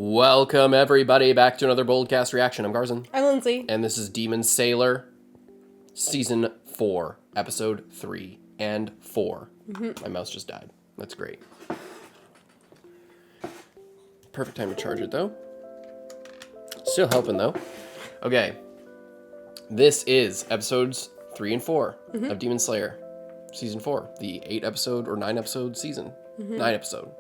Welcome everybody back to another Boldcast reaction. I'm Garzan. I'm Lindsay. And this is Demon Sailor, Season 4, Episode 3 and 4. My mouse just died. That's great. Perfect time to charge it though. Still helping though. Okay. This is episodes 3 and 4 of Demon Slayer, Season 4. The 8-episode or 9-episode season. 9 episode,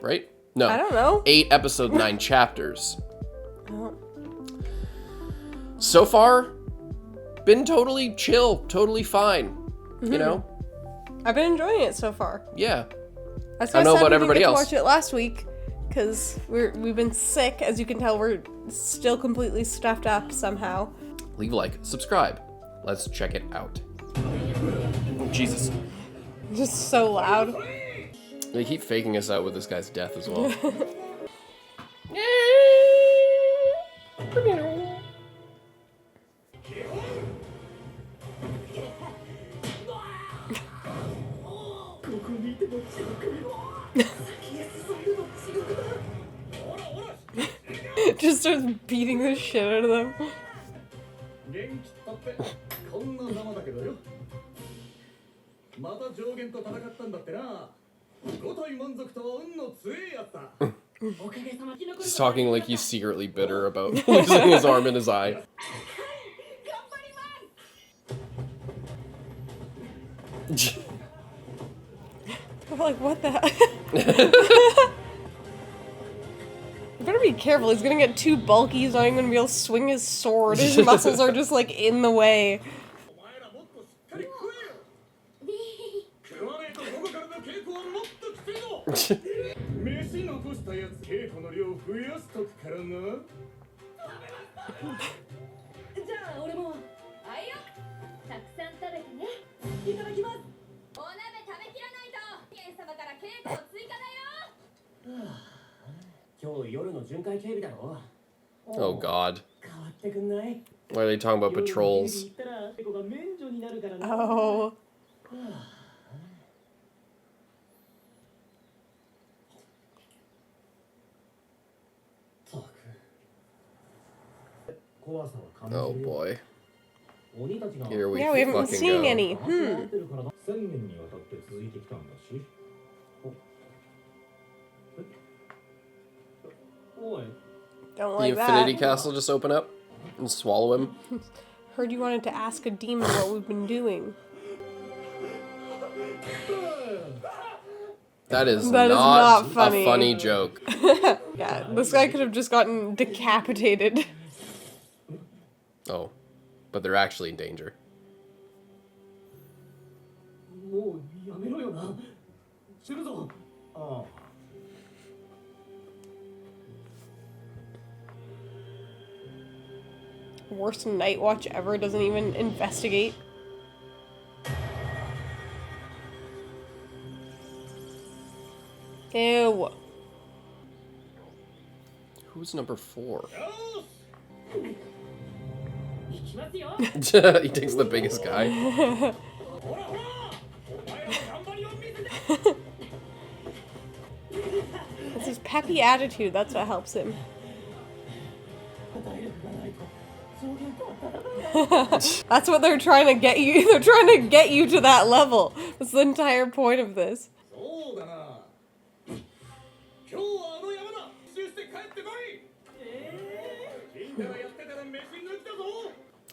right? No. I don't know. 8 episode, 9 chapters. Oh. So far, been totally chill, totally fine. You know? I've been enjoying it so far. Yeah. I don't know about everybody we didn't get else. to watch it last week because we've been sick. As you can tell, we're still completely stuffed up somehow. Leave a like, subscribe. Let's check it out. Oh, Jesus. Just so loud. They keep faking us out with this guy's death as well. Just starts beating the shit out of them. He's talking like he's secretly bitter about losing his arm and his eye. I'm like, what the hell? You better be careful. He's gonna get too bulky. He's not even gonna be able to swing his sword. His muscles are just like in the way. Oh God. Why are they talking about patrols? Oh. Oh boy. Here we Yeah, we haven't been fucking seeing go. any. Don't The like Infinity that. Castle just open up and swallow him. Heard you wanted to ask a demon what we've been doing. That is That is not not funny. a funny joke. Yeah, this guy could have just gotten decapitated. Oh, but they're actually in danger. Worst night watch ever, doesn't even investigate. Ew. Who's number 4? He takes the biggest guy. It's his peppy attitude, that's what helps him. That's what they're trying to get you. They're trying to get you to that level. That's the entire point of this.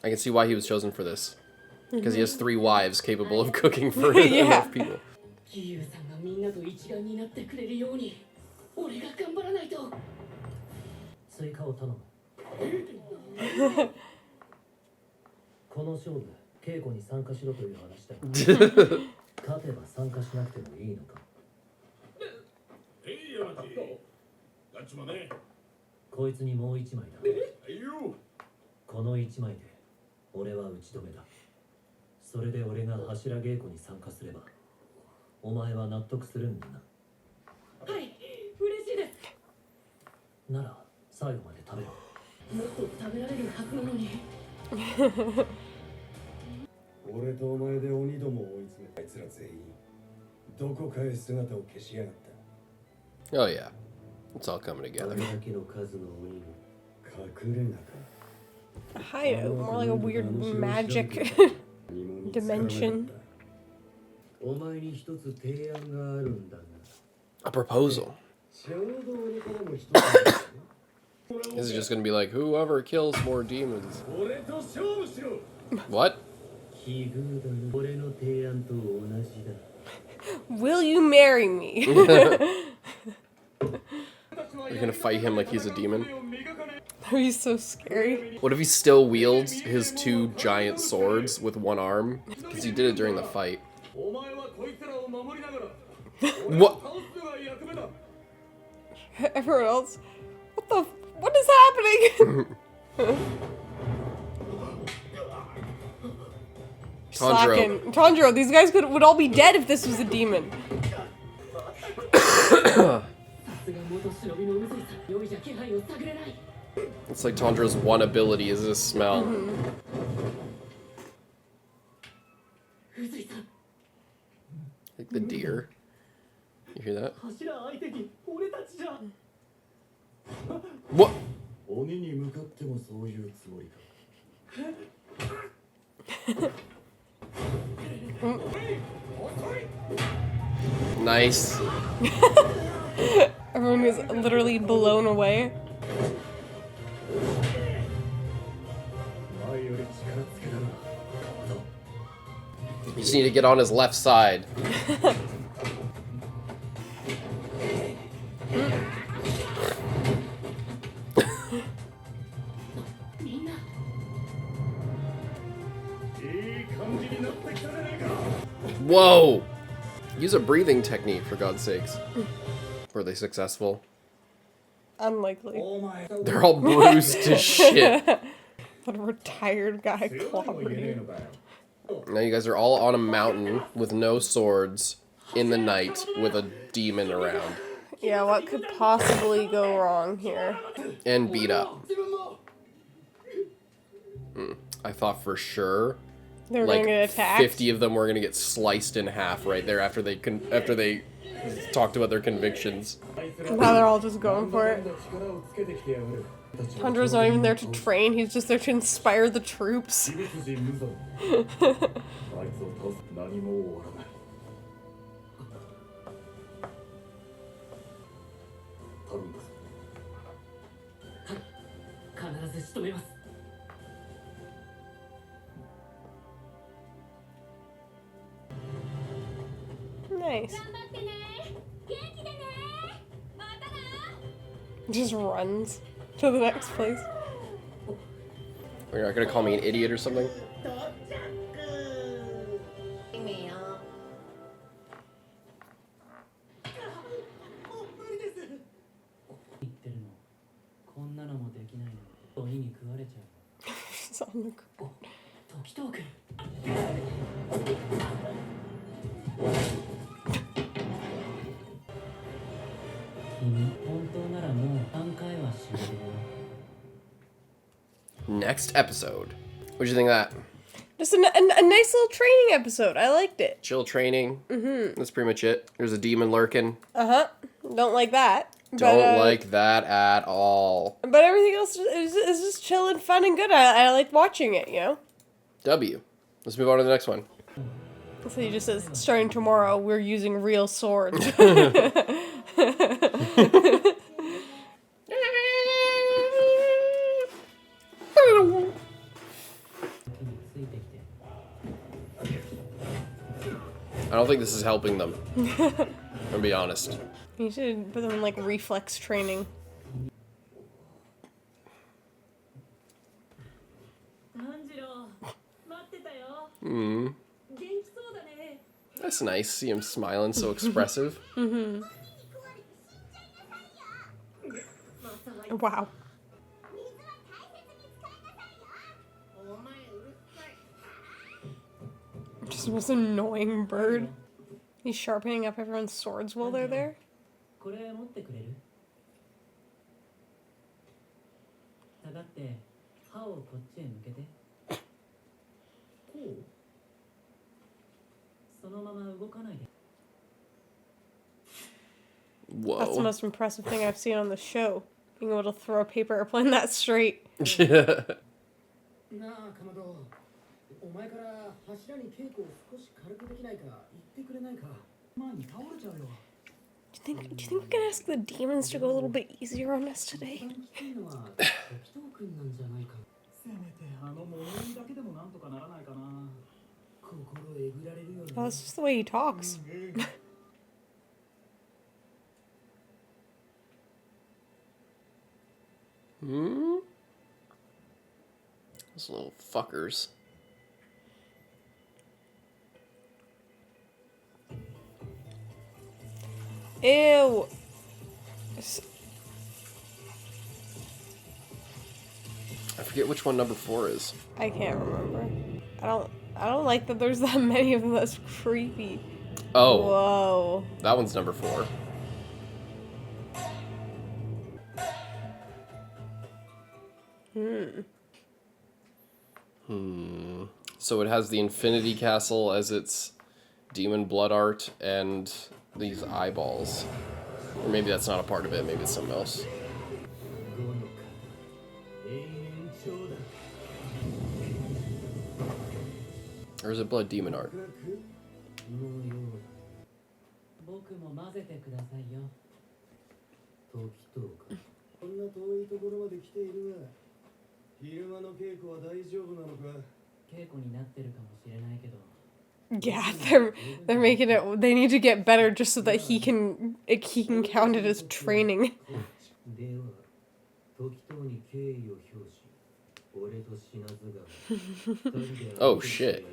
I can see why he was chosen for this. Because he has 3 wives capable of cooking for enough people. Oh yeah. It's all coming together. A hideout, more like a weird magic dimension. A proposal. This is just gonna be like, whoever kills more demons. What? Will you marry me? You're gonna fight him like he's a demon? He's so scary. What if he still wields his two giant swords with one arm? Because he did it during the fight. What? Everyone else, what is happening? Slacking. Tanjiro, these guys would all be dead if this was a demon. It's like Tanjiro's one ability is his smell. Like the deer. You hear that? What? Nice. Everyone was literally blown away. You just need to get on his left side. Whoa! Use a breathing technique, for God's sakes. Were they successful? Unlikely. They're all bruised to shit. What a retired guy clobbering. Now you guys are all on a mountain with no swords in the night with a demon around. Yeah, what could possibly go wrong here? And beat up. I thought for sure They were like gonna get attacked. 50 of them were gonna get sliced in half right there after they talked about their convictions. Now they're all just going for it. Tanjiro's not even there to train, he's just there to inspire the troops. Nice. Just runs to the next place. You're not gonna call me an idiot or something? It's on the ground. Next episode. What'd you think of that? Just a nice little training episode. I liked it. Chill training. That's pretty much it. There's a demon lurking. Don't like that. Don't like that at all. But everything else is just chill and fun and good. I like watching it, you know? W. Let's move on to the next one. So he just says, starting tomorrow, we're using real swords. I don't think this is helping them. I'm gonna be honest. You should put them in, like, reflex training. That's nice. See him smiling, so expressive. Wow. Just the most annoying bird. He's sharpening up everyone's swords while they're there. Whoa. That's the most impressive thing I've seen on the show. Being able to throw a paper airplane that straight. Yeah. Do you think we can ask the demons to go a little bit easier on us today? Oh, that's just the way he talks. Hmm? Those little fuckers. Ew. I forget which one number 4 is. I can't remember. I don't like that there's that many of them. That's creepy. Oh. Whoa. That one's number 4. So it has the Infinity Castle as its demon blood art and these eyeballs. Or maybe that's not a part of it, maybe it's something else. Or is it blood demon art? Yeah, they're making it. They need to get better just so that he can count it as training. Oh shit.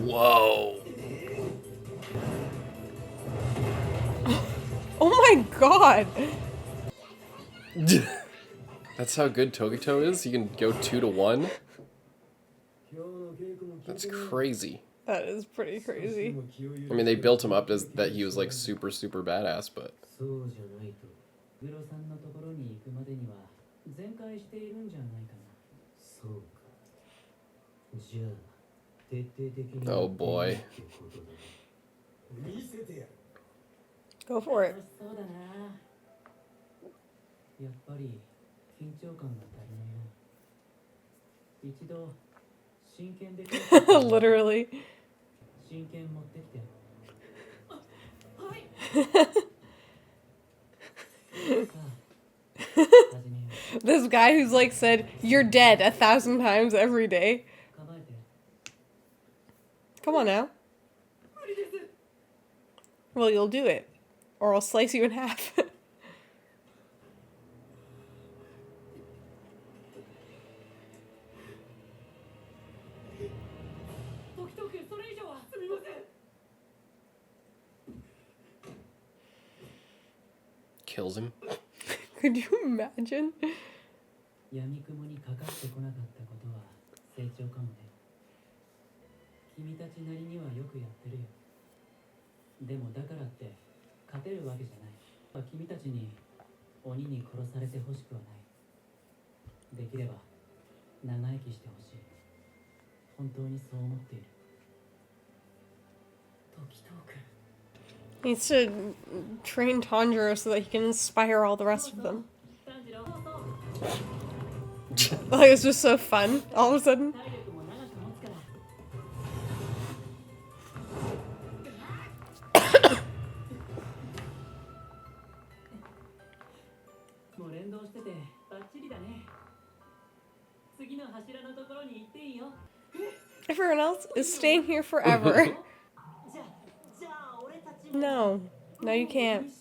Whoa. Oh my god. That's how good Tokito is? You can go 2 to 1? That's crazy. That is pretty crazy. I mean, they built him up as that he was like super badass, but oh boy. Go for it. Literally. This guy who's like said, "You're dead" 1,000 times every day. Come on now. Well, you'll do it. Or I'll slice you in half. Kills him. Could you imagine? He needs to train Tanjiro so that he can inspire all the rest of them. Like, it's just so fun, all of a sudden. Everyone else is staying here forever. No. No, you can't.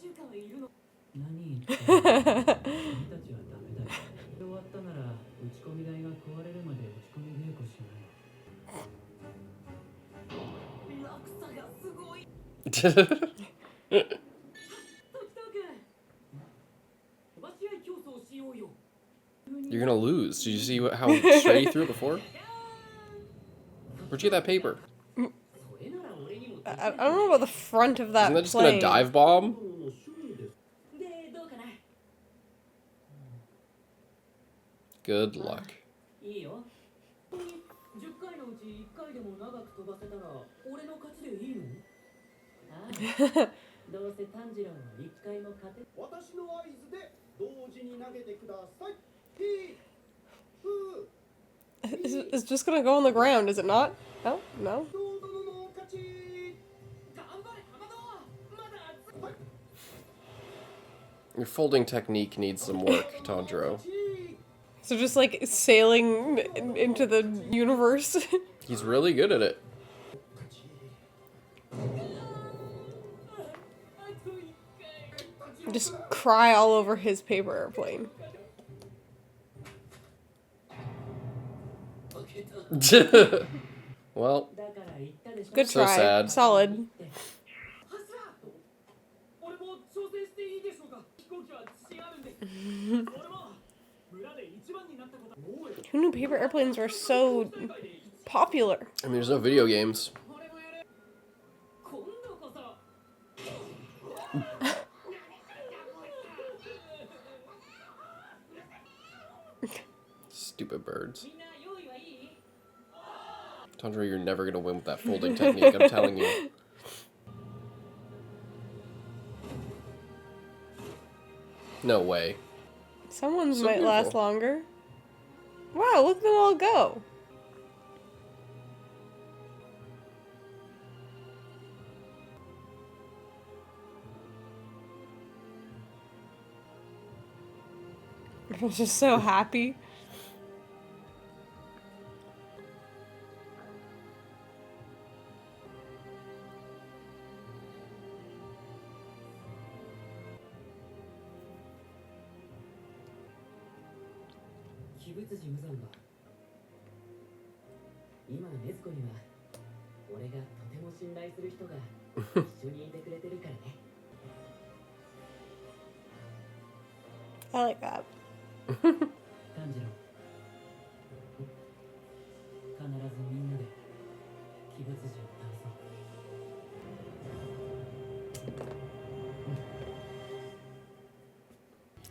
You're gonna lose. Did you see how straight he threw it before? Where'd you get that paper? I don't know about the front of that Isn't that just plane. gonna dive bomb? Good luck. It's just gonna go on the ground, is it not? Oh, no. Your folding technique needs some work, Tanjiro. So just like sailing into the universe. He's really good at it. Just cry all over his paper airplane. Well, Good so try. sad. Solid. Who knew paper airplanes were so popular? I mean, there's no video games. Stupid birds. Tanjiro, you're never gonna win with that folding technique, I'm telling you. No way. Someone's So might last beautiful. longer. Wow, look at them all go. I'm just so happy. I like that.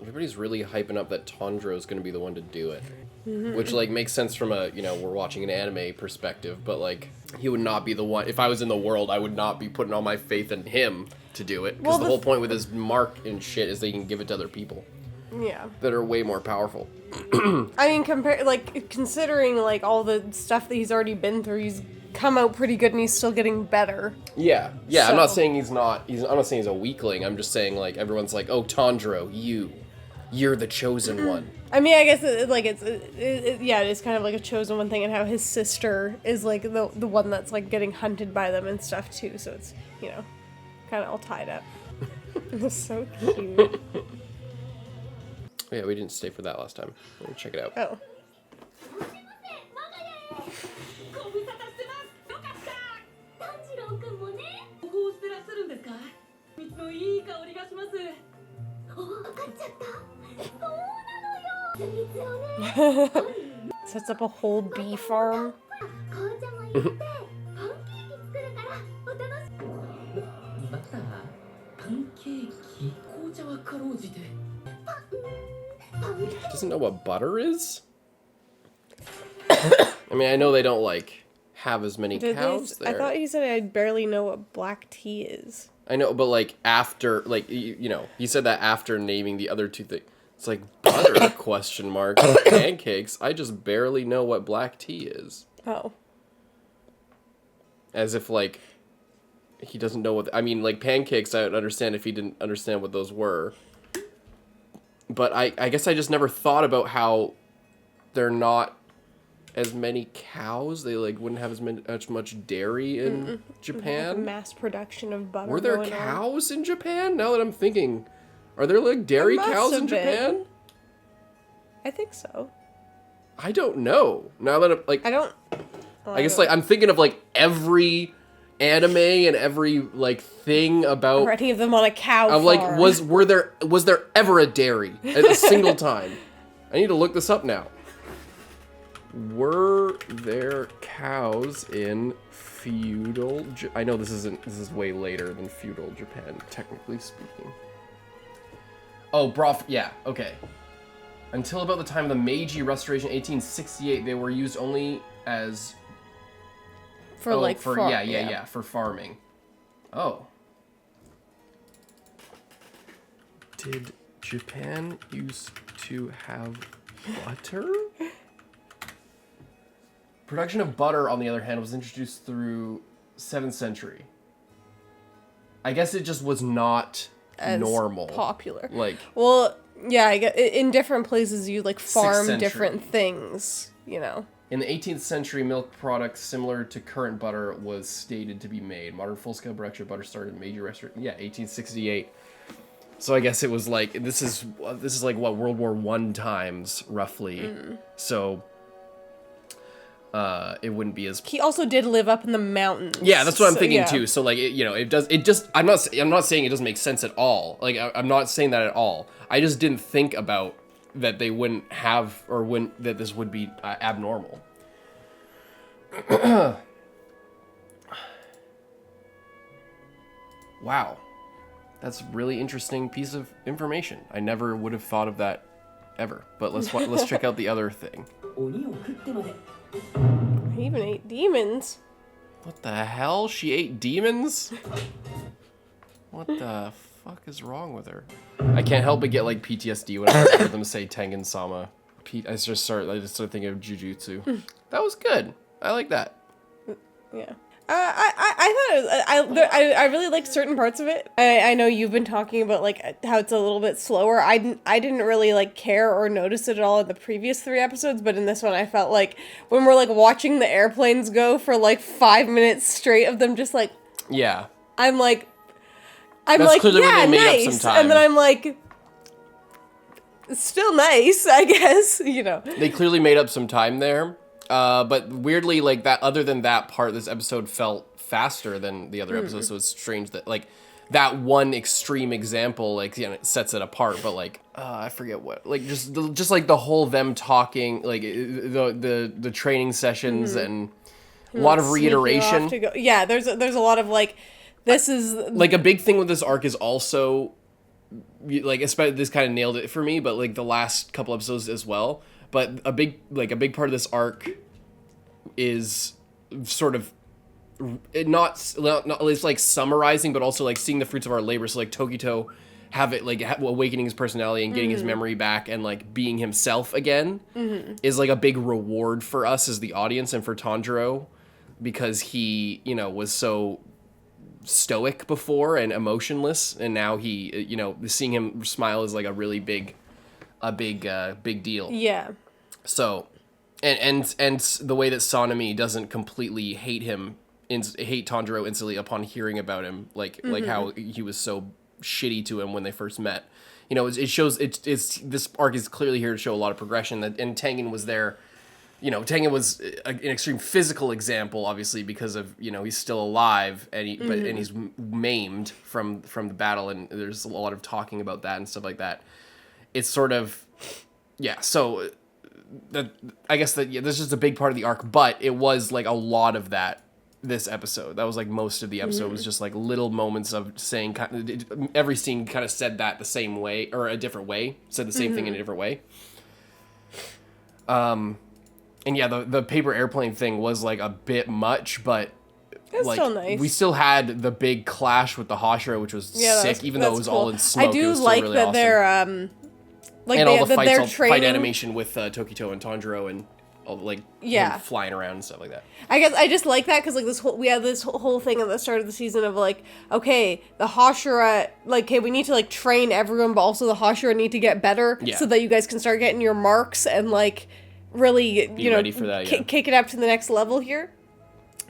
Everybody's really hyping up that Tanjiro's gonna be the one to do it. Which, like, makes sense from a, you know, we're watching an anime perspective, but, like, he would not be the one. If I was in the world, I would not be putting all my faith in him to do it. Because Well, the whole point with his mark and shit is that he can give it to other people Yeah. that are way more powerful. I mean, considering, like, all the stuff that he's already been through, he's come out pretty good and he's still getting better. Yeah, I'm not So- saying I'm not saying he's a weakling. I'm just saying, like, everyone's like, oh, Tanjiro, you're the chosen one. I mean, I guess it is kind of like a chosen one thing, and how his sister is like the one that's like getting hunted by them and stuff too. So it's, you know, kind of all tied up. It's so cute. Yeah, we didn't stay for that last time. Let me check it out. Oh. Sets up a whole bee farm. Doesn't know what butter is? I mean, I know they don't, like, have as many cows there. I thought you said I barely know what black tea is. I know, but, like, after, like, you know, he said that after naming the other two things. It's like, butter, question mark, pancakes, I just barely know what black tea is. Oh. As if, like, he doesn't know what... I mean, like, pancakes, I would understand if he didn't understand what those were. But I guess I just never thought about how they're not as many cows. They, like, wouldn't have as much dairy in Japan. Mass production of butter. Were there going on. cows in Japan? Now that I'm thinking... Are there, like, dairy There must cows in have been. Japan? I think so. I don't know. Now that I'm, like... I don't... I guess, like, I'm thinking of, like, every anime and every, like, thing about... Or any of them on a cow I'm farm. like, was there ever a dairy at a single time? I need to look this up now. Were there cows in feudal... I know this is way later than feudal Japan, technically speaking. Oh, broth, yeah, okay. Until about the time of the Meiji Restoration, 1868, they were used only as For for farming. Oh. Did Japan used to have butter? Production of butter, on the other hand, was introduced through 7th century. I guess it just was not as normal. Popular. Like, well, yeah, I guess in different places you like farm 6th century. different things, you know. In the 18th century, milk products similar to current butter was stated to be made. Modern full-scale production of butter started in major restaurant. Yeah, 1868. So I guess it was like this is like what World War I times roughly. So it wouldn't be as. He also did live up in the mountains. Yeah, that's what I'm thinking too. So like it does. I'm not saying it doesn't make sense at all. Like I'm not saying that at all. I just didn't think about that they wouldn't have or wouldn't that this would be abnormal. Wow. That's a really interesting piece of information. I never would have thought of that ever. But let's check out the other thing. He even ate demons. What the hell? She ate demons? What the fuck is wrong with her? I can't help but get like PTSD when I hear them say Tengen Sama. I just start thinking of Jujutsu. That was good. I like that. Yeah. I thought I really liked certain parts of it. I know you've been talking about like how it's a little bit slower. I didn't really like care or notice it at all in the previous 3 episodes, but in this one I felt like when we're like watching the airplanes go for like 5 minutes straight of them just like yeah. I'm like That's clearly yeah, where they made nice. up some time. And then I'm like it's still nice, I guess, you know. They clearly made up some time there. But weirdly, like that, other than that part, this episode felt faster than the other episodes. So it's strange that like that one extreme example, like, you know, it sets it apart. But like, I forget what, like just like the whole them talking, like the training sessions and a lot of reiteration. Yeah, there's a lot of like, this is like a big thing with this arc is also like, especially this kind of nailed it for me, but like the last couple episodes as well. But a big part of this arc is sort of not it's like summarizing, but also like seeing the fruits of our labor. So like Tokito awakening his personality and getting his memory back and like being himself again is like a big reward for us as the audience and for Tanjiro, because he, you know, was so stoic before and emotionless, and now he, you know, seeing him smile is like a really big deal. Yeah. So, and the way that Sanemi doesn't completely hate Tanjiro instantly upon hearing about him, like how he was so shitty to him when they first met. You know, it shows it's this arc is clearly here to show a lot of progression. And Tengen was there. You know, Tengen was an extreme physical example, obviously, because of, you know, he's still alive and and he's maimed from the battle, and there's a lot of talking about that and stuff like that. It's sort of, yeah, so I guess that, yeah, this is just a big part of the arc, but it was like a lot of that this episode. That was like most of the episode was just like little moments of saying, every scene kind of said that the same way, or a different way, said the same thing in a different way. And yeah, the paper airplane thing was like a bit much, but it's like still nice. We still had the big clash with the Hashira, which was sick, even though it was cool. all in smoke. I do it was like really that awesome. they're like and all the fights, they're training. Fight animation with Tokito and Tanjiro and all like him flying around and stuff like that. I guess I just like that because like we had this whole thing at the start of the season of like, okay, the Hashira, like, okay, we need to like train everyone, but also the Hashira need to get better so that you guys can start getting your marks and like really be ready for that, kick it up to the next level here.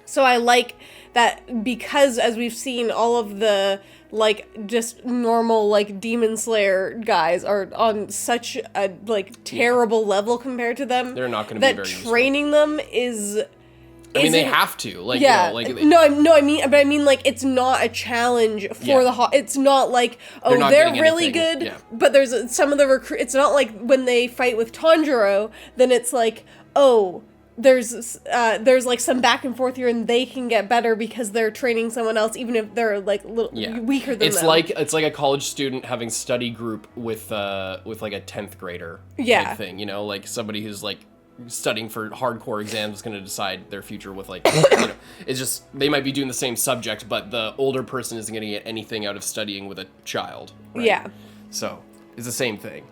So I like that because as we've seen, all of the like just normal like Demon Slayer guys are on such a like terrible level compared to them. They're not going to be very training useful. them is. I mean, they have to. Like, yeah. You know, like, I mean, like, it's not a challenge for it's not like, oh, they're really good, but there's some of the it's not like when they fight with Tanjiro, then it's like, oh, there's like some back and forth here and they can get better because they're training someone else, even if they're like a little weaker than them. It's like a college student having study group with like a 10th grader thing, you know, like somebody who's like studying for hardcore exams is going to decide their future with like, you know, it's just, they might be doing the same subject, but the older person isn't going to get anything out of studying with a child. Right? Yeah. So it's the same thing.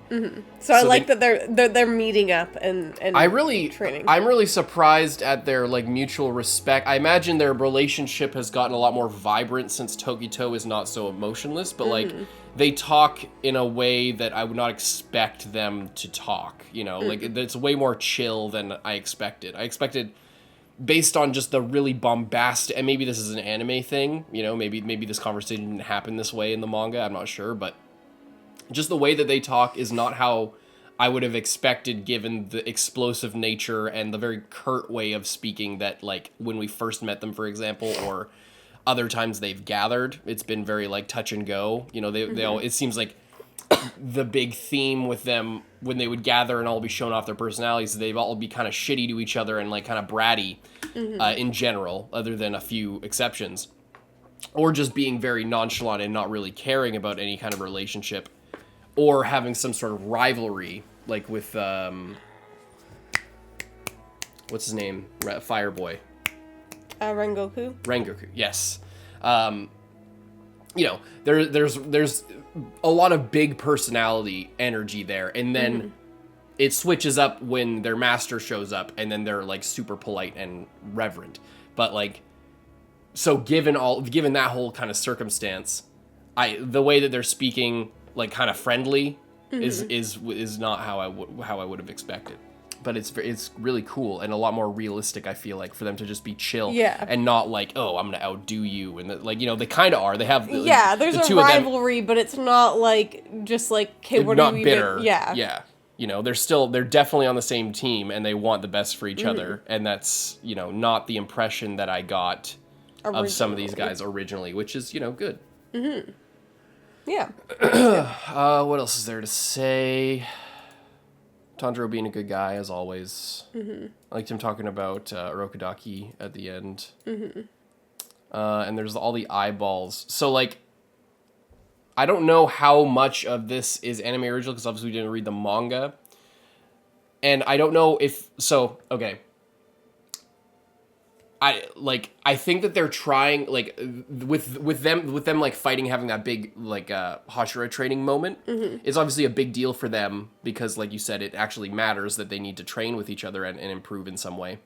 So I like that they're meeting up and training. I'm really surprised at their like mutual respect. I imagine their relationship has gotten a lot more vibrant since Tokito is not so emotionless, but like they talk in a way that I would not expect them to talk, you know, like it's way more chill than I expected. I expected, based on just the really bombastic, and maybe this is an anime thing, you know, maybe this conversation didn't happen this way in the manga, I'm not sure, but just the way that they talk is not how I would have expected, given the explosive nature and the very curt way of speaking that, like, when we first met them, for example, or other times they've gathered, it's been very, like, touch and go. You know, they all, it seems like the big theme with them, when they would gather and all be showing off their personalities, they'd all be kind of shitty to each other and, like, kind of bratty in general, other than a few exceptions. Or just being very nonchalant and not really caring about any kind of relationship. Or having some sort of rivalry, like with, what's his name? Fireboy. Rengoku? Rengoku, yes. You know, there's a lot of big personality energy there, and then it switches up when their master shows up, and then they're, like, super polite and reverent. But, like, so given that whole kind of circumstance, the way that they're speaking, like, kind of friendly is not how I would have expected. But it's really cool and a lot more realistic, I feel like, for them to just be chill and not like, oh, I'm gonna outdo you, and like, you know, they kind of are. They have there's a rivalry, but it's not like just like, okay, what are we bitter? Yeah. You know, they're definitely on the same team and they want the best for each other, and that's, you know, not the impression that I got of some of these guys originally, which is, you know, good. Yeah. What else is there to say? Tanjiro being a good guy, as always. I liked him talking about Urokodaki at the end. And there's all the eyeballs. So, like, I don't know how much of this is anime original, because obviously we didn't read the manga. And I don't know if... So, okay. I think that they're trying, like, with them like fighting, having that big, like, Hashira training moment. It's obviously a big deal for them because, like you said, it actually matters that they need to train with each other and improve in some way.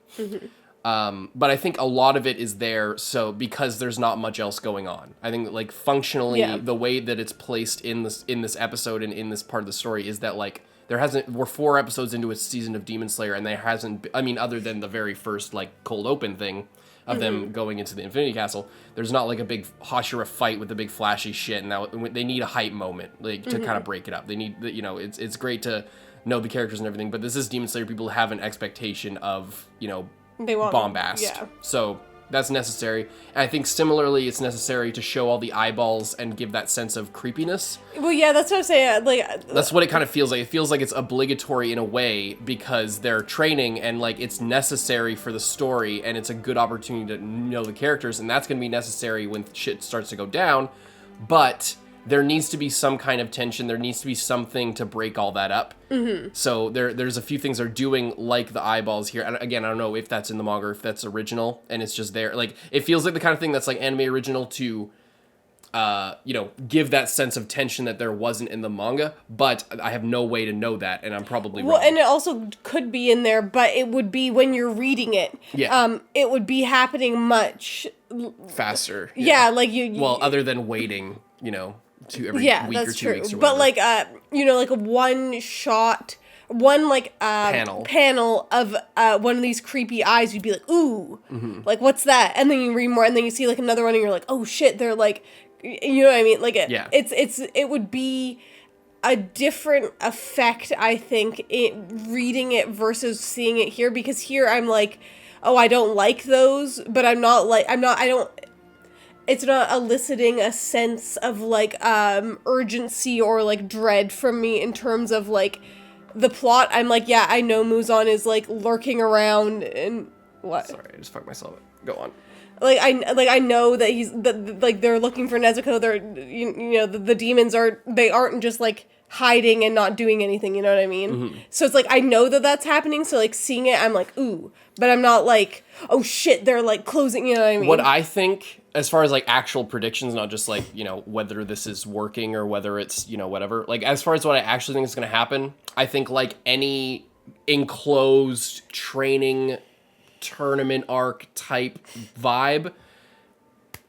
But I think a lot of it is there so because there's not much else going on. I think, like, functionally, the way that it's placed in this episode and in this part of the story is that, like, we're 4 episodes into a season of Demon Slayer, and there hasn't, I mean, other than the very first, like, cold open thing of them going into the Infinity Castle, there's not, like, a big Hashira fight with the big flashy shit, and now they need a hype moment, like, to kind of break it up. They need, you know, it's great to know the characters and everything, but this is Demon Slayer. People have an expectation of, you know, they want bombast. Yeah. So that's necessary. And I think similarly, it's necessary to show all the eyeballs and give that sense of creepiness. Well, yeah, that's what I'm saying. Like, that's what it kind of feels like. It feels like it's obligatory in a way because they're training and, like, it's necessary for the story, and it's a good opportunity to know the characters, and that's going to be necessary when shit starts to go down. But there needs to be some kind of tension. There needs to be something to break all that up. So there's a few things they're doing, like the eyeballs here. And again, I don't know if that's in the manga or if that's original, and it's just there. Like, it feels like the kind of thing that's, like, anime original to, you know, give that sense of tension that there wasn't in the manga. But I have no way to know that, and I'm probably wrong. Well, and it also could be in there, but it would be when you're reading it. Yeah. It would be happening much faster. Yeah, like you. Well, other than waiting, you know, every week or 2 weeks or whatever. But, like, you know, like a one panel of one of these creepy eyes, you'd be like, ooh, like, what's that? And then you read more, and then you see, like, another one, and you're like, oh shit, they're like, you know what I mean? Like, it would be a different effect, I think, reading it versus seeing it here, because here I'm like, oh, I don't like those, but it's not eliciting a sense of, like, urgency or, like, dread from me in terms of, like, the plot. I'm like, yeah, I know Muzan is, like, lurking around and what? Sorry, I just fucked myself up. Go on. I know that they're looking for Nezuko. They're the demons aren't just like hiding and not doing anything. You know what I mean? Mm-hmm. So it's like I know that that's happening. So like seeing it, I'm like ooh, but I'm not like oh shit, they're like closing. You know what I mean? What I think, as far as like actual predictions, not just like whether this is working or whether it's whatever. Like as far as what I actually think is going to happen, I think like any enclosed training tournament arc type vibe,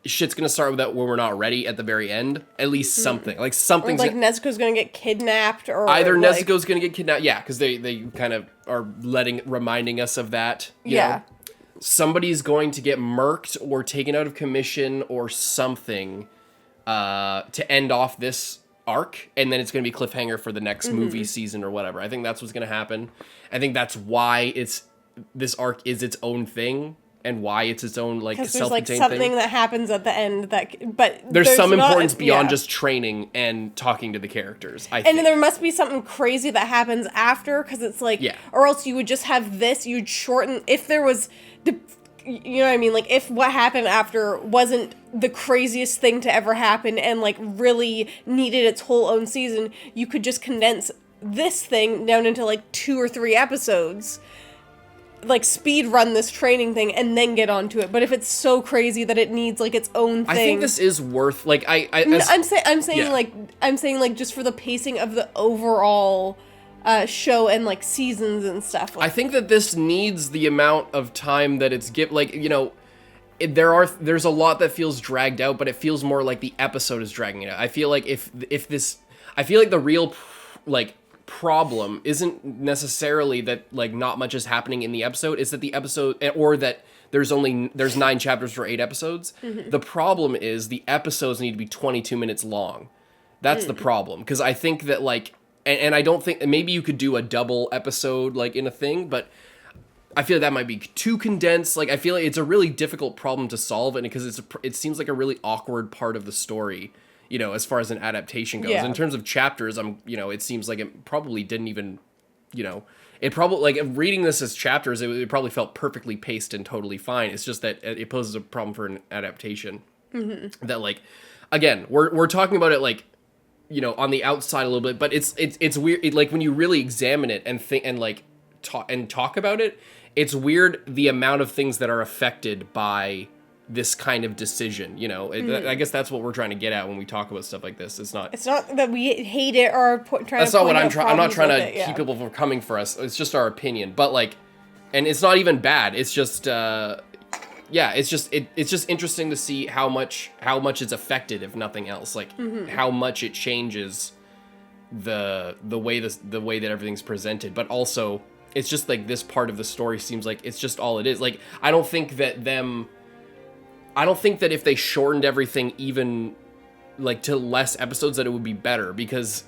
shit's gonna start with that when we're not ready at the very end. At least something. Like something's or like Nezuko's gonna get kidnapped or either Nezuko's gonna get kidnapped, yeah, because they kind of are reminding us of that. You know? Somebody's going to get murked or taken out of commission or something to end off this arc, and then it's going to be cliffhanger for the next movie season or whatever. I think that's what's going to happen. I think that's why this arc is its own thing and why it's its own like self-contained there's like something that happens at the end but there's some importance beyond just training and talking to the characters. I think. Then there must be something crazy that happens after, because it's like or else you would just have this, you'd shorten if there was you know what I mean, like if what happened after wasn't the craziest thing to ever happen and like really needed its whole own season, you could just condense this thing down into like 2 or 3 episodes, like speed run this training thing and then get onto it. But if it's so crazy that it needs like its own thing, I think this is worth like I'm saying like just for the pacing of the overall show and like seasons and stuff. I think that this needs the amount of time that it's there's a lot that feels dragged out, but it feels more like the episode is dragging it out. I feel like the real like problem isn't necessarily that like not much is happening in the episode. It's that the episode, or that there's 9 chapters for 8 episodes. Mm-hmm. The problem is the episodes need to be 22 minutes long. That's the problem, because I think that like, and I don't think, maybe you could do a double episode like in a thing, but I feel like that might be too condensed. Like I feel like it's a really difficult problem to solve, and because it seems like a really awkward part of the story, as far as an adaptation goes. In terms of chapters, it seems like it probably didn't even, it probably, like, reading this as chapters, it probably felt perfectly paced and totally fine. It's just that it poses a problem for an adaptation. Mm-hmm. That, like, again, we're talking about it, like, on the outside a little bit, but it's weird. Like, when you really examine it and think and, like, talk about it, it's weird the amount of things that are affected by this kind of decision. I guess that's what we're trying to get at when we talk about stuff like this. It's not that we hate it or trying that's to not what I'm trying. I'm not trying to keep people from coming for us. It's just our opinion, but like, and it's not even bad. It's just it's just interesting to see how much it's affected, if nothing else, like how much it changes the way that everything's presented. But also it's just like this part of the story seems like it's just all it is. Like I don't think that if they shortened everything even like to less episodes that it would be better, because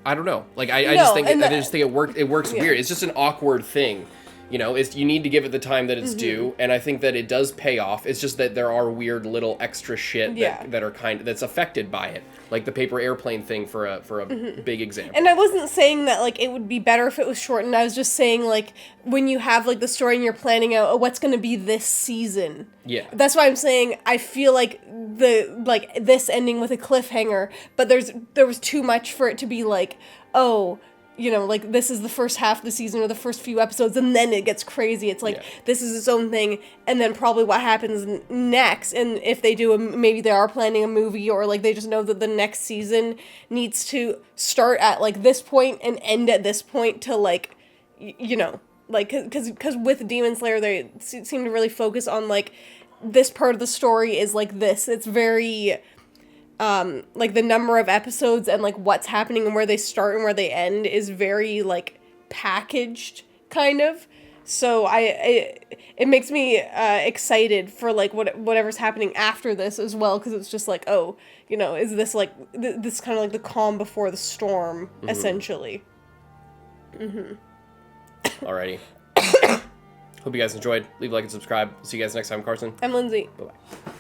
I don't know. Like I just think it works weird. It's just an awkward thing. You need to give it the time that it's due, and I think that it does pay off. It's just that there are weird little extra shit that are that's affected by it, like the paper airplane thing for a big example. And I wasn't saying that like it would be better if it was shortened. I was just saying like when you have like the story and you're planning out what's going to be this season. Yeah, that's why I'm saying I feel like this ending with a cliffhanger, but there was too much for it to be like, oh, like this is the first half of the season or the first few episodes, and then it gets crazy. It's like, this is its own thing, and then probably what happens next, and if they do, maybe they are planning a movie, or like they just know that the next season needs to start at like this point and end at this point to like, like, because with Demon Slayer, they seem to really focus on like, this part of the story is like this. It's very... like the number of episodes and like what's happening and where they start and where they end is very like packaged kind of. So it makes me excited for like whatever's happening after this as well, because it's just like, oh, is this like this kind of like the calm before the storm essentially. Alrighty. Hope you guys enjoyed. Leave a like and subscribe. See you guys next time. Carson. I'm Lindsay. Bye-bye.